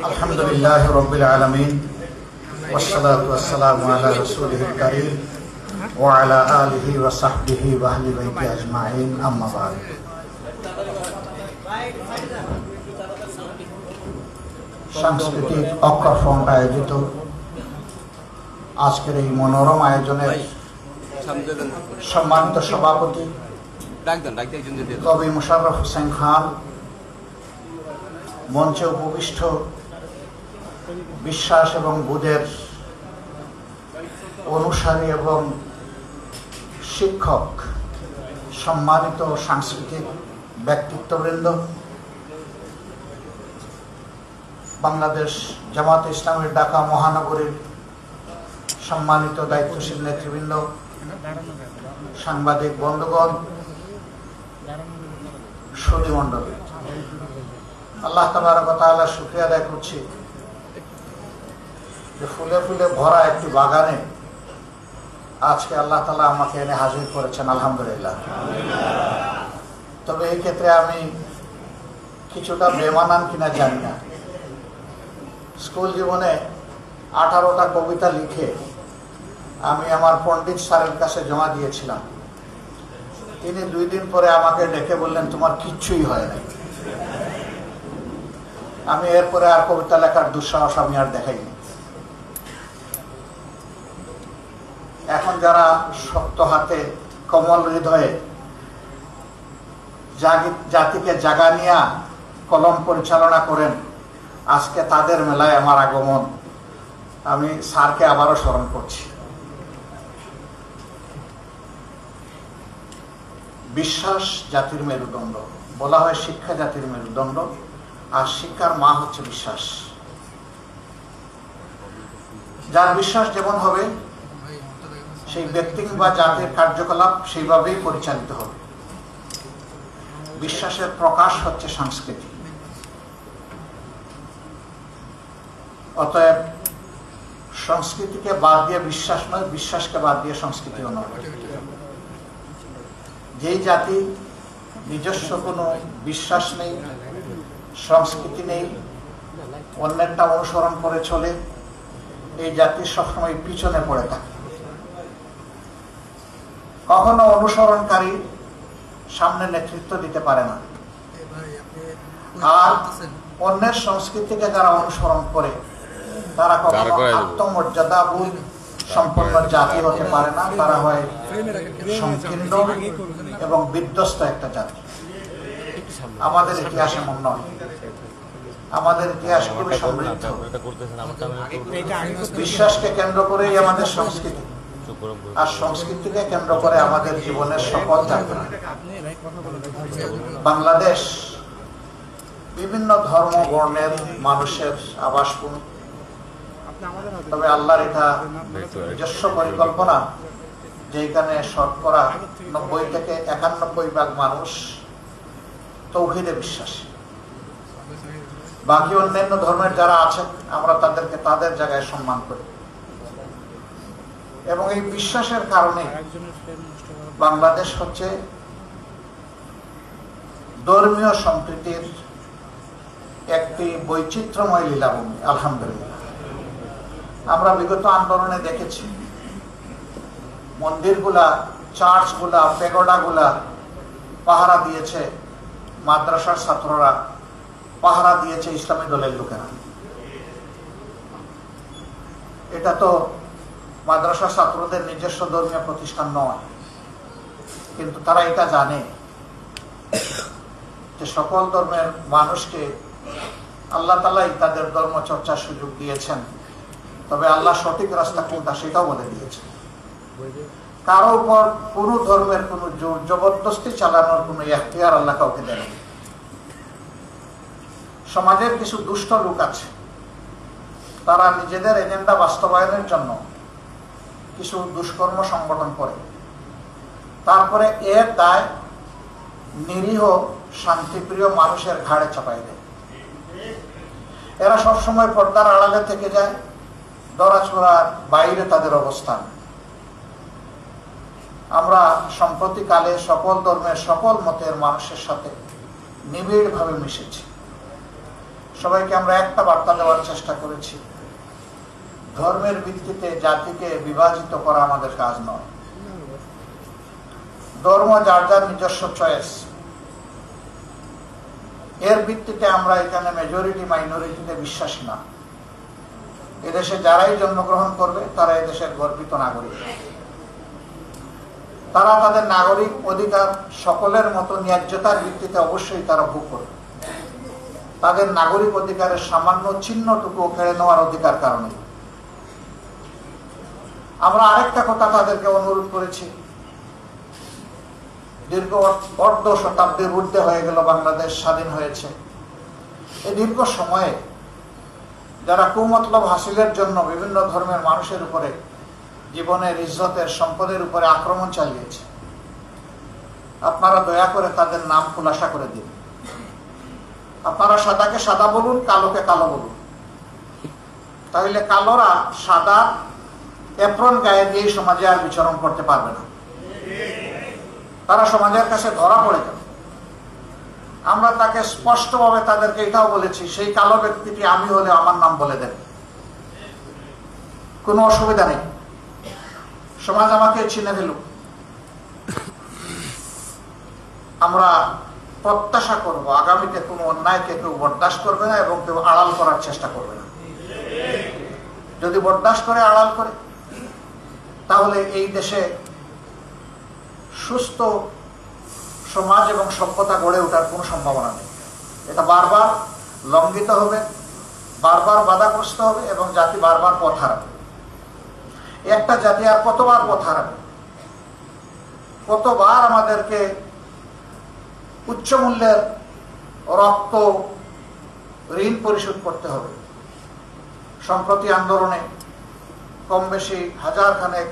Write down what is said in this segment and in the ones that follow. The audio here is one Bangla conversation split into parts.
আলহামদুলিল্লাহ রাব্বিল আলামিন ওয়াসসালাতু ওয়াসসালামু আলা রাসূলিল কারীম ওয়া আলা আলিহি ওয়া সাহবিহি ওয়া আহলি বাইতি আজমাইন, আম্মা বা'দ। সাংস্কৃতিক অক্ষর ফ্রন্ট আয়োজিত আজকের এই মনোরম আয়োজনের সম্মানিত সভাপতি কবি মোশাররফ হোসেন খান, মঞ্চে উপবিষ্ট বিশ্বাস এবং বুধের অনুসারী এবং শিক্ষক, সম্মানিত সাংস্কৃতিক ব্যক্তিত্ববৃন্দ, বাংলাদেশ জামাতে ইসলামের ঢাকা মহানগরীর সম্মানিত দায়িত্বশীল নেতৃবৃন্দ, সাংবাদিক বন্ধুগণ, সুধী মণ্ডলী, আল্লাহ তাবারক ওয়া তাআলার শুকরিয়া আদায় করছি যে ফুলে ফুলে ভরা একটি বাগানে আজকে আল্লাহ তাআলা আমাকে এনে হাজির করেছেন, আলহামদুলিল্লাহ। তবে এই ক্ষেত্রে আমি কিছুটা বেমানান কিনা জানি না। স্কুল জীবনে 18টা কবিতা লিখে আমি আমার পণ্ডিত স্যারের কাছে জমা দিয়েছিলাম। তিনি 2 দিন পরে আমাকে ডেকে বললেন, তোমার কিচ্ছুই হয় নাই। আমি এরপরে আর কবিতা লেখার দুঃসাহস আমি আর দেখাইনি। এখন যারা শক্ত হাতে কোমল হৃদয়ে জাতিকে জাগানিয়া কলম পরিচালনা করেন, আজকে তাদের মেলায় আমার আগমন। আমি স্যারকে আবারও স্মরণ করছি। বিশ্বাস জাতির মেরুদণ্ড, বলা হয় শিক্ষা জাতির মেরুদণ্ড, আর শিক্ষার মা হচ্ছে বিশ্বাস। যার বিশ্বাস যেমন হবে সেই ব্যক্তি বা জাতির কার্যকলাপ সেইভাবেই পরিচালিত হবে। বিশ্বাসের প্রকাশ হচ্ছে সংস্কৃতি। অতএব সংস্কৃতিকে বাদ দিয়ে বিশ্বাস নয়, বিশ্বাসকে বাদ দিয়ে সংস্কৃতিও নয়। যেই জাতি নিজস্ব কোনো বিশ্বাস নেই, সংস্কৃতি নেই, অন্যেরটা অনুসরণ করে চলে, এই জাতি সবসময় পিছনে পড়ে থাকে। কখনো অনুসরণকারী সামনে নেতৃত্ব দিতে পারে না, আর অন্যের সংস্কৃতিকে যারা অনুসরণ করে তারা কখনো আত্মমর্যাদা বোধ সম্পন্ন জাতি হতে পারে না। তারা হয় সংকীর্ণ এবং বিধ্বস্ত একটা জাতি। আমাদের ইতিহাস এমন নয়। আমাদের ইতিহাস খুবই সমৃদ্ধ। বিশ্বাসকে কেন্দ্র করেই আমাদের সংস্কৃতি, আর সংস্কৃতিকে কেন্দ্র করে আমাদের জীবনের সকল যাত্রা। বাংলাদেশ বিভিন্ন ধর্ম বর্ণের মানুষের আবাসভূমি। তবে আল্লাহর এটা নিজস্ব পরিকল্পনা যে এখানে শতকরা 90 থেকে 91% মানুষ তৌহিদে বিশ্বাসী। বাকি অন্যান্য ধর্মের যারা আছেন আমরা তাদেরকে তাদের জায়গায় সম্মান করি, এবং এই বিশ্বাসের কারণে বাংলাদেশ হচ্ছে ধর্মীয় সম্প্রীতির একটি বৈচিত্র্যময় লীলাভূমি, আলহামদুলিল্লাহ। আমরা বিগত আন্দোলনে দেখেছি মন্দিরগুলা, চার্চগুলা, পেগোডাগুলা পাহারা দিয়েছে মাদ্রাসার ছাত্ররা, পাহারা দিয়েছে ইসলামী দলের লোকেরা। এটা তো মাদ্রাসা ছাত্রদের নিজস্ব ধর্মীয় প্রতিষ্ঠান নয়, কিন্তু তারা এটা জানে যে সকল ধর্মের মানুষকে আল্লাহ তাআলাই তাদের ধর্ম চর্চার সুযোগ দিয়েছেন। তবে আল্লাহ সঠিক রাস্তা কোনটা সেটাও বলে দিয়েছেন। কারো উপর কোন ধর্মের কোন জোর জবরদস্তি চালানোর কোন এখতিয়ার আল্লাহ কাউকে দেন। সমাজের কিছু দুষ্ট লোক আছে, তারা নিজেদের এজেন্ডা বাস্তবায়নের জন্য কিছু দুষ্কর্ম সংগঠন করে, তারপরে এর দায় নিরীহ শান্তিপ্রিয় মানুষের ঘাড়ে চাপাই দেয়। এরা সবসময় পর্দার আড়ালে থেকে যায়, দরাছোড়ার বাইরে তাদের অবস্থান। আমরা সম্প্রতিকালে সকল ধর্মের সকল মতের মানুষের সাথে নিবিড়ভাবে মিশেছি। সবাইকে আমরা একটা বার্তা দেওয়ার চেষ্টা করেছি, ধর্মের ভিত্তিতে জাতিকে বিভাজিত করা আমাদের কাজ নয়। ধর্ম যার যার নিজস্ব চয়েস, এর ভিত্তিতে আমরা এখানে মেজরিটি মাইনরিটিতে বিশ্বাসী না। এদেশে যারাই জন্মগ্রহণ করবে তারা এদেশের গর্বিত নাগরিক। তারা তাদের নাগরিক অধিকার সকলের মতো ন্যায্যতার ভিত্তিতে অবশ্যই তারা ভোগ করবে। তাদের নাগরিক অধিকারের সামান্য চিহ্নটুকু কেড়ে নেওয়ার অধিকার কারণে আমরা আরেকটা কথা তাদেরকে অনুরোধ করেছি। দীর্ঘ অর্ধ শতাব্দীর ঊর্ধ্বে হয়ে গেল বাংলাদেশ স্বাধীন হয়েছে। এই দীর্ঘ সময়ে যারা কুমতলব হাসিলের জন্য বিভিন্ন ধর্মের মানুষের উপরে জীবনের, ইজ্জতের, সম্পদের উপরে আক্রমণ চালিয়েছে, আপনারা দয়া করে তাদের নাম খুলাসা করে দিন। আপনারা সাদাকে সাদা বলুন, কালোকে কালো বলুন। তাহলে কালোরা সাদা এপ্রন গায়ে দিয়ে সমাজে আর বিচরণ করতে পারবে না, তারা সমাজের কাছে ধরা পড়ে যাবে। আমরা তাকে স্পষ্টভাবে তাদেরকে এটাও বলেছি, সেই কালো ব্যক্তিটি আমি হলে আমার নাম বলে দেন, কোনো অসুবিধা নেই, সমাজ আমাকে চিনে ফেলুক। আমরা প্রত্যাশা করব আগামীতে কোনো অন্যায়কে কেউ বরদাস্ত করবে না এবং কেউ আড়াল করার চেষ্টা করবে না। যদি বরদাস্ত করে, আড়াল করে, তাহলে এই দেশে সুস্থ সমাজ এবং সভ্যতা গড়ে ওঠার কোনো সম্ভাবনা নেই। এটা বারবার লঙ্ঘিত হবে, বারবার বাধাগ্রস্ত হবে এবং জাতি বারবার পথ হারাবে। একটা জাতি আর কতবার পথ হারাবে? কতবার আমাদেরকে উচ্চ মূল্যের রক্ত ঋণ পরিশোধ করতে হবে? সম্প্রতি আন্দোলনে কম বেশি হাজার খানেক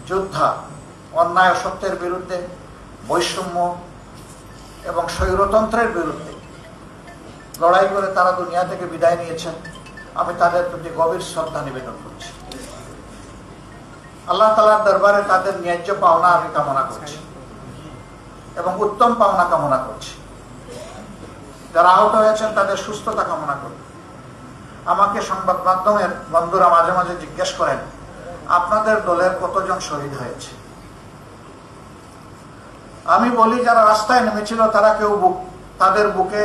যোদ্ধা অন্যায় অসত্যের বিরুদ্ধে, বৈষম্য এবং স্বৈরতন্ত্রের বিরুদ্ধে লড়াই করে তারা দুনিয়া থেকে বিদায় নিয়েছেন। আমি তাদের প্রতি গভীর শ্রদ্ধা নিবেদন করছি। আল্লাহ তাআলার দরবারে তাদের ন্যায্য পাওনা আমি কামনা করছি এবং উত্তম পাওনা কামনা করছি। যারা আহত হয়েছেন তাদের সুস্থতা কামনা করি। আমাকে সংবাদ মাধ্যমের বন্ধুরা মাঝে মাঝে জিজ্ঞেস করেন, আপনাদের দলের কতজন শহীদ হয়েছে? আমি বলি, যারা রাস্তায় নেমেছিল তারা কেউ তাদের বুকে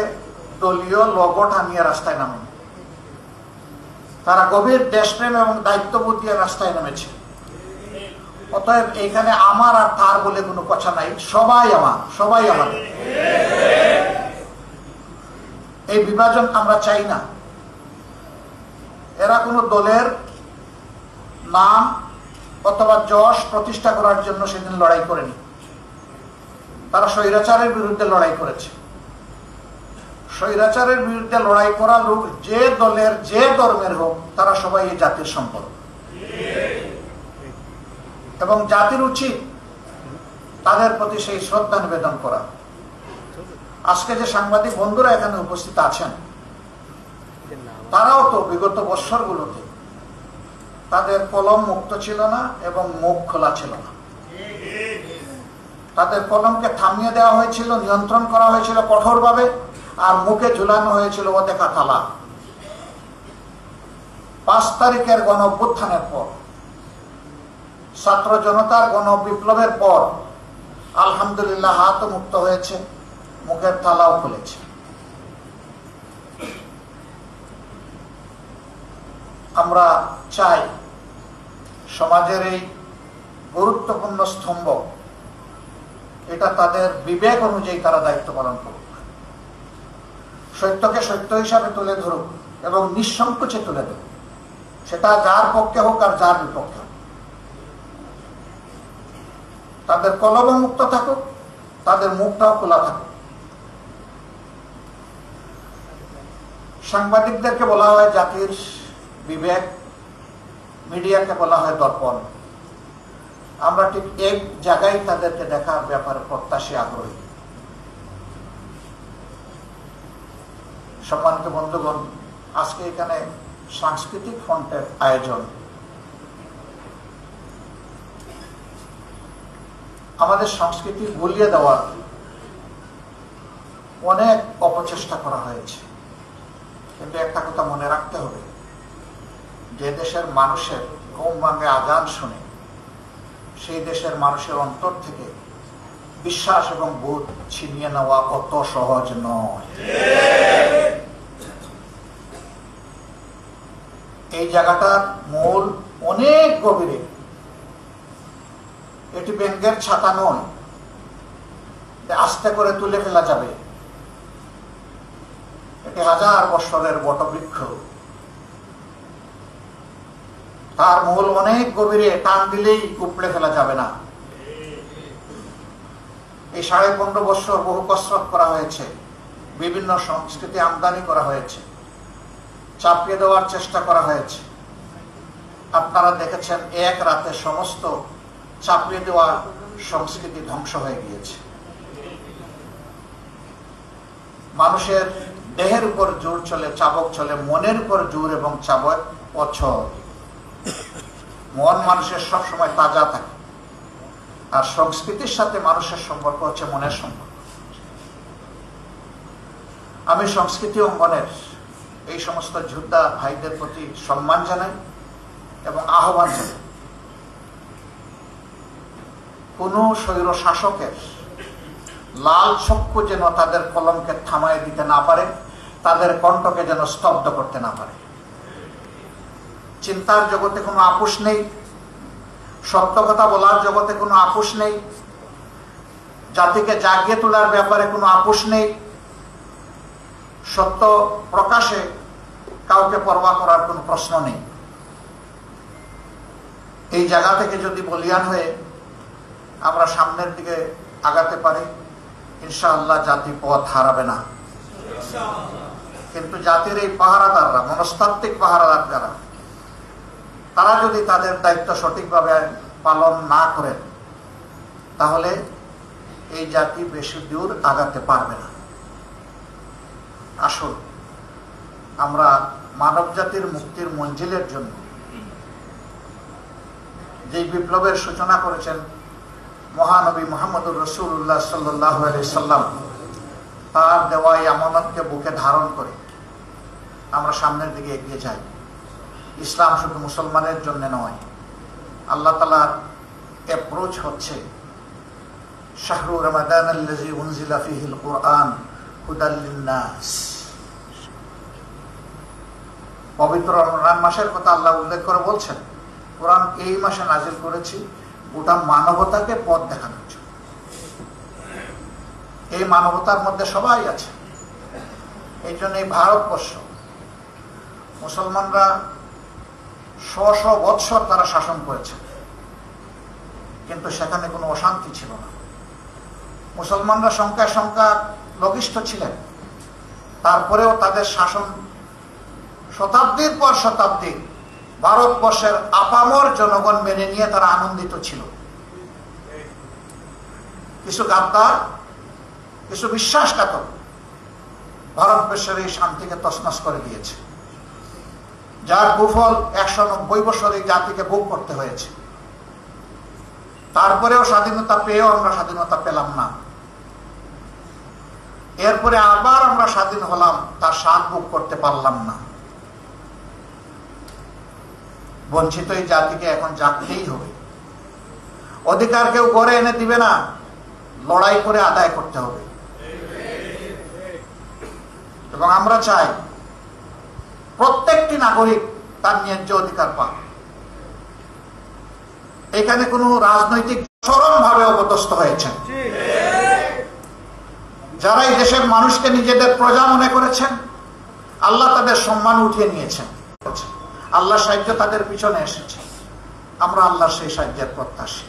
দলীয় লোগো টানিয়ে রাস্তায় নামেন। তারা গভীর দেশপ্রেম এবং দায়িত্ববোধ দিয়ে রাস্তায় নেমেছে। অতএব এইখানে আমার আর তার বলে কোনো কথা নাই, সবাই আমার, সবাই আমাদের। এই বিভাজন আমরা চাই না। এরা কোনো দলের নাম অথবা যশ প্রতিষ্ঠা করার জন্য সেদিন লড়াই করেনি। তারা স্বৈরাচারের বিরুদ্ধে লড়াই করেছে। স্বৈরাচারের বিরুদ্ধে লড়াই করা লোক যে দলের, যে ধর্মের হোক, তারা সবাই এই জাতির সম্পদ এবং জাতির উচিত তাদের প্রতি সেই শ্রদ্ধা নিবেদন করা। আজকে যে সাংবাদিক বন্ধুরা এখানে উপস্থিত আছেন, তারাও তো বিগত বৎসরগুলোতে তাদের কলম মুক্ত ছিল না এবং মুখ খোলা ছিল না। তাদের কলমকে থামিয়ে দেওয়া হয়েছিল, নিয়ন্ত্রণ করা হয়েছিল কঠোরভাবে, আর মুখে ঝুলানো হয়েছিল অদেখা তালা। 5 তারিখের গণ অভ্যুত্থানের পর, ছাত্র জনতার গণ বিপ্লবের পর আলহামদুলিল্লাহ হাতও মুক্ত হয়েছে, মুখের তালাও খুলেছে। আমরা চাই সমাজের এই গুরুত্বপূর্ণ স্তম্ভ, এটা তাদের বিবেক অনুযায়ী তারা দায়িত্ব পালন করুক, সত্যকে সত্য হিসাবে তুলে ধরুক এবং নিঃসংকোচে তুলে দেবে, সেটা যার পক্ষে হোক আর যার বিপক্ষে হোক। তাদের কলম মুক্ত থাকুক, তাদের মুখটাও খোলা থাকুক। সাংবাদিকদেরকে বলা হয় জাতির বিবেক, মিডিয়াকে বলা হয় দর্পণ। আমরা ঠিক এক জায়গায় তাদেরকে দেখার ব্যাপারে প্রত্যাশী, আগ্রহী। সম্মানিত বন্ধুগণ, আজকে এখানে সাংস্কৃতিক ফ্রন্টের আয়োজন। আমাদের সংস্কৃতি ভুলিয়ে দেওয়ার অনেক অপচেষ্টা করা হয়েছে। কিন্তু একটা কথা মনে রাখতে হবে, যে দেশের মানুষের ঘুম ভাঙে আজান শুনে সেই দেশের মানুষের অন্তর থেকে বিশ্বাস এবং বোধ ছিনিয়ে নেওয়া অত সহজ নয়। এই জায়গাটার মূল অনেক গভীরে। এটি ব্যাঙের ছাতা নয়, আস্তে করে তুলে ফেলা যাবে। এটি 1000 বছরের বটবৃক্ষ, তার মূল অনেক গভীরে, টান দিলেই উপড়ে ফেলা যাবে না। এই 15.5 বছর বহু কসরত করা হয়েছে, বিভিন্ন সংস্কৃতি আমদানি করা হয়েছে, চাপিয়ে দেওয়ার চেষ্টা করা হয়েছে। আপনারা দেখেছেন এক রাতে সমস্ত চাপিয়ে দেওয়া সংস্কৃতি ধ্বংস হয়ে গিয়েছে। মানুষের দেহের উপর জোর চলে, চাবক চলে, মনের উপর জোর এবং চাবক অচল। মন মানুষের সবসময় তাজা থাকে, আর সংস্কৃতির সাথে মানুষের সম্পর্ক হচ্ছে মনের সম্পর্ক। আমি সংস্কৃতি অঙ্গনের এই সমস্ত যোদ্ধা ভাইদের প্রতি সম্মান জানাই এবং আহ্বান জানাই, কোন স্বৈর শাসকের লাল চক্ষু যেন তাদের কলমকে থামায় দিতে না পারে, তাদের কণ্ঠকে যেন স্তব্ধ করতে না পারে। চিন্তার জগতে কোনো আপোষ নেই, সত্য কথা বলার জগতে কোনো আপোষ নেই, জাতিকে জাগিয়ে তোলার ব্যাপারে কোনো আপোষ নেই, সত্য প্রকাশে কাউকে পরোয়া করার কোনো প্রশ্ন নেই। এই জায়গা থেকে যদি বলিয়ান হয়ে আমরা সামনের দিকে আগাতে পারি, ইনশাআল্লাহ জাতি পথ হারাবে না। কিন্তু জাতির এই পাহারাদাররা, মনস্তাত্ত্বিক পাহারাদার যারা, তারা যদি তাদের দায়িত্ব সঠিকভাবে পালন না করেন, তাহলে এই জাতি বেশি দূর আগাতে পারবে না। আসুন আমরা মানব জাতির মুক্তির মঞ্জিলের জন্য যে বিপ্লবের সূচনা করেছেন মহানবী মুহাম্মদুর রাসূলুল্লাহ সাল্লাল্লাহু আলাইহি সাল্লাম, তার দেওয়া এই আমানতকে বুকে ধারণ করে আমরা সামনের দিকে এগিয়ে যাই। ইসলাম শুধু মুসলমানের জন্য নয়, আল্লাহ তাআলার অ্যাপ্রোচ হচ্ছে শাহরু রমাদানাল্লাযী উনজিলা ফীহিল কুরআন হুদাল লিন-নাস। পবিত্র রমজান মাসের কথা আল্লাহ উল্লেখ করে বলছেন, কোরআন এই মাসে নাজিল করেছি গোটা মানবতাকে পথ দেখানোর জন্য। এই মানবতার মধ্যে সবাই আছে। এই জন্য এই ভারতবর্ষ, মুসলমানরা 100 বৎসর তারা শাসন করেছে, কিন্তু সেখানে কোনো অশান্তি ছিল না। মুসলমানরা সংখ্যা লঘিষ্ঠ ছিলেন, তারপরেও তাদের শাসন শতাব্দীর পর শতাব্দী ভারতবর্ষের আপামর জনগণ মেনে নিয়ে তারা আনন্দিত ছিল। কিছু গাদ্দার, কিছু বিশ্বাসঘাতক ভারতবর্ষের এই শান্তিকে তছনছ করে দিয়েছে, যার কুফল 190 বছর এই জাতিকে ভোগ করতে হয়েছে। তারপরেও স্বাধীনতা পেয়েও আমরা স্বাধীনতা পেলাম না। এরপরে আবার আমরা স্বাধীন হলাম, তার স্বাদ ভোগ করতে পারলাম না। বঞ্চিত এই জাতিকে এখন জাগতেই হবে। অধিকার কেউ গড়ে এনে দিবে না, লড়াই করে আদায় করতে হবে। এবং আমরা চাই প্রত্যেকটি নাগরিক তার ন্যায্য অধিকার পাক। এখানে কোন রাজনৈতিক চরমভাবে অপদস্থ হয়েছেন, যারা এই দেশের মানুষকে নিজেদের প্রজা মনে করেছেন, আল্লাহ তাদের সম্মান উঠিয়ে নিয়েছেন। আল্লাহর সাহায্য তাদের পিছনে এসেছে। আমরা আল্লাহর সেই সাহায্যের প্রত্যাশী।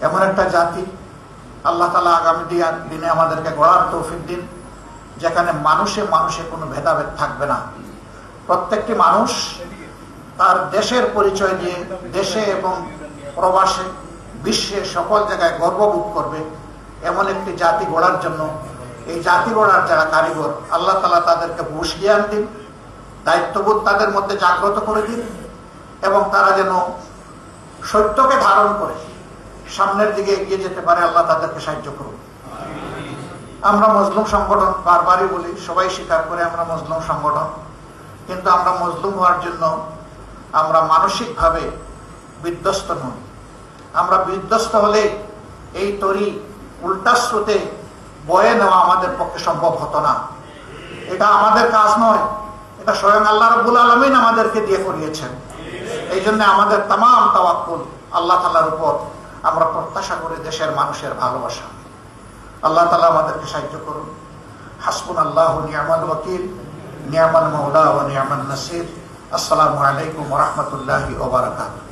এমন একটা জাতি আল্লাহ তাআলা আগামী দিনে আমাদেরকে গড়ার তৌফিক দিন, যেখানে মানুষে মানুষে কোনো ভেদাভেদ থাকবে না। প্রত্যেকটি মানুষ তার দেশের পরিচয় দিয়ে দেশে এবং প্রবাসে, বিশ্বে সকল জায়গায় গর্ববোধ করবে। এমন একটি জাতি গড়ার জন্য, এই জাতি গড়ার যারা কারিগর, আল্লাহ তাআলা তাদেরকে হুঁশ জ্ঞান দিন, দায়িত্ববোধ তাদের মধ্যে জাগ্রত করে দিন, এবং তারা যেন সত্যকে ধারণ করে সামনের দিকে এগিয়ে যেতে পারে। আল্লাহ তাদেরকে সাহায্য করুন। আমরা মজলুম সংগঠন, বারবারই বলি, সবাই স্বীকার করে আমরা মজলুম সংগঠন, কিন্তু আমরা মজলুম হওয়ার জন্য আমরা মানসিকভাবে বিধ্বস্ত নই। আমরা বিধ্বস্ত হলে এই তরি উল্টা স্রোতে বয়ে নেওয়া আমাদের পক্ষে সম্ভব হতো না। এটা আমাদের কাজ নয়, এটা স্বয়ং আল্লাহ রাব্বুল আলামিন আমাদেরকে দিয়ে করিয়েছেন। এই জন্য আমাদের তামাম তাওয়াক্কুল আল্লাহ তাআলার উপর। আমরা প্রত্যাশা করি দেশের মানুষের ভালোবাসা। আল্লাহ তাআলা আমাদেরকে সাহায্য করুন। হাসবুনাল্লাহু নি'মাল ওয়াকিল, নি'মাল মাওলা ওয়া নি'মান নাসির। আসসালামু আলাইকুম ওয়া রাহমাতুল্লাহি ওয়া বারাকাতুহু।